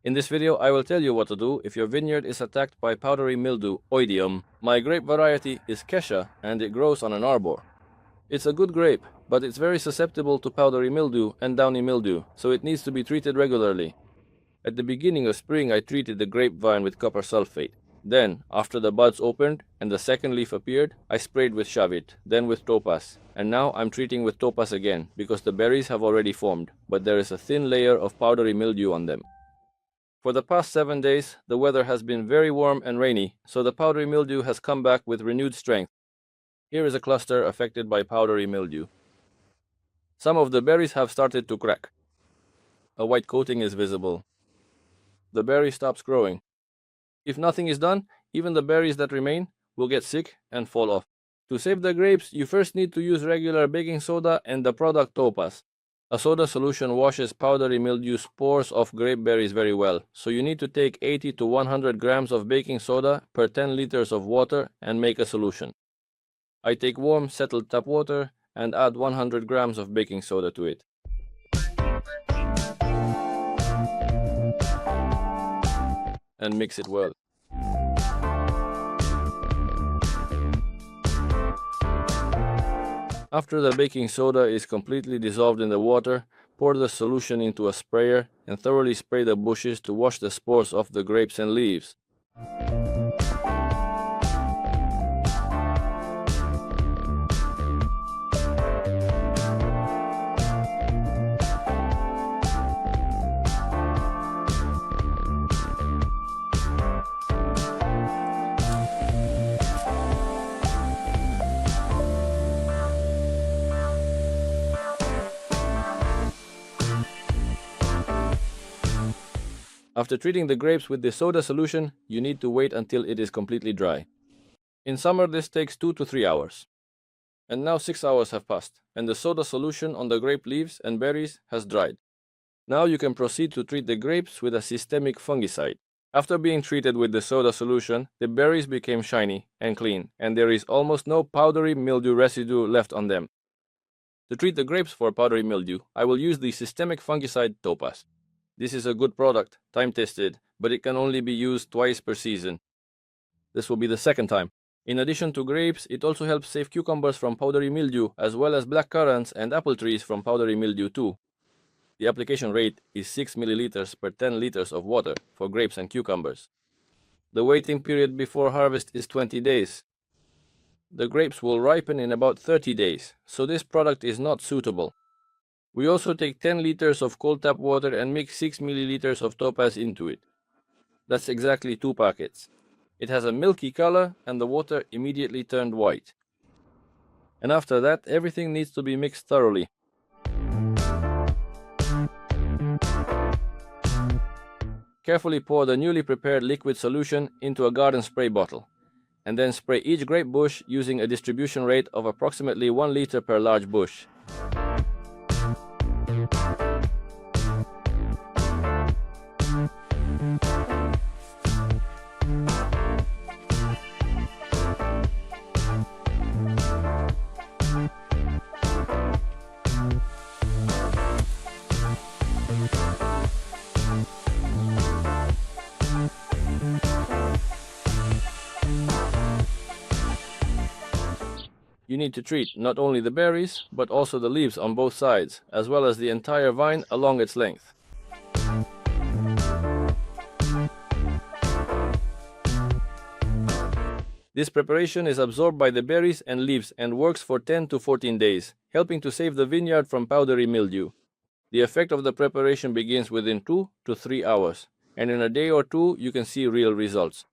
In this video, I will tell you what to do if your vineyard is attacked by powdery mildew, Oidium. My grape variety is Kesha and it grows on an arbor. It's a good grape, but it's very susceptible to powdery mildew and downy mildew, so it needs to be treated regularly. At the beginning of spring, I treated the grapevine with copper sulfate. Then, after the buds opened and the second leaf appeared, I sprayed with Shavit, then with Topaz. And now I'm treating with Topaz again, because the berries have already formed, but there is a thin layer of powdery mildew on them. For the past 7 days, the weather has been very warm and rainy, so the powdery mildew has come back with renewed strength. Here is a cluster affected by powdery mildew. Some of the berries have started to crack. A white coating is visible. The berry stops growing. If nothing is done, even the berries that remain will get sick and fall off. To save the grapes, you first need to use regular baking soda and the product Topaz. A soda solution washes powdery mildew spores off grape berries very well, so you need to take 80 to 100 grams of baking soda per 10 liters of water and make a solution. I take warm, settled tap water and add 100 grams of baking soda to it. And mix it well. After the baking soda is completely dissolved in the water, pour the solution into a sprayer and thoroughly spray the bushes to wash the spores off the grapes and leaves. After treating the grapes with the soda solution, you need to wait until it is completely dry. In summer, this takes 2 to 3 hours. And now 6 hours have passed, and the soda solution on the grape leaves and berries has dried. Now you can proceed to treat the grapes with a systemic fungicide. After being treated with the soda solution, the berries became shiny and clean, and there is almost no powdery mildew residue left on them. To treat the grapes for powdery mildew, I will use the systemic fungicide Topaz. This is a good product, time-tested, but it can only be used twice per season. This will be the second time. In addition to grapes, it also helps save cucumbers from powdery mildew, as well as black currants and apple trees from powdery mildew too. The application rate is 6 milliliters per 10 liters of water for grapes and cucumbers. The waiting period before harvest is 20 days. The grapes will ripen in about 30 days, so this product is not suitable. We also take 10 liters of cold tap water and mix 6 milliliters of Topaz into it. That's exactly 2 packets. It has a milky color and the water immediately turned white. And after that, everything needs to be mixed thoroughly. Carefully pour the newly prepared liquid solution into a garden spray bottle, and then spray each grape bush using a distribution rate of approximately 1 liter per large bush. You need to treat not only the berries, but also the leaves on both sides, as well as the entire vine along its length. This preparation is absorbed by the berries and leaves and works for 10 to 14 days, helping to save the vineyard from powdery mildew. The effect of the preparation begins within 2 to 3 hours, and in a day or two you can see real results.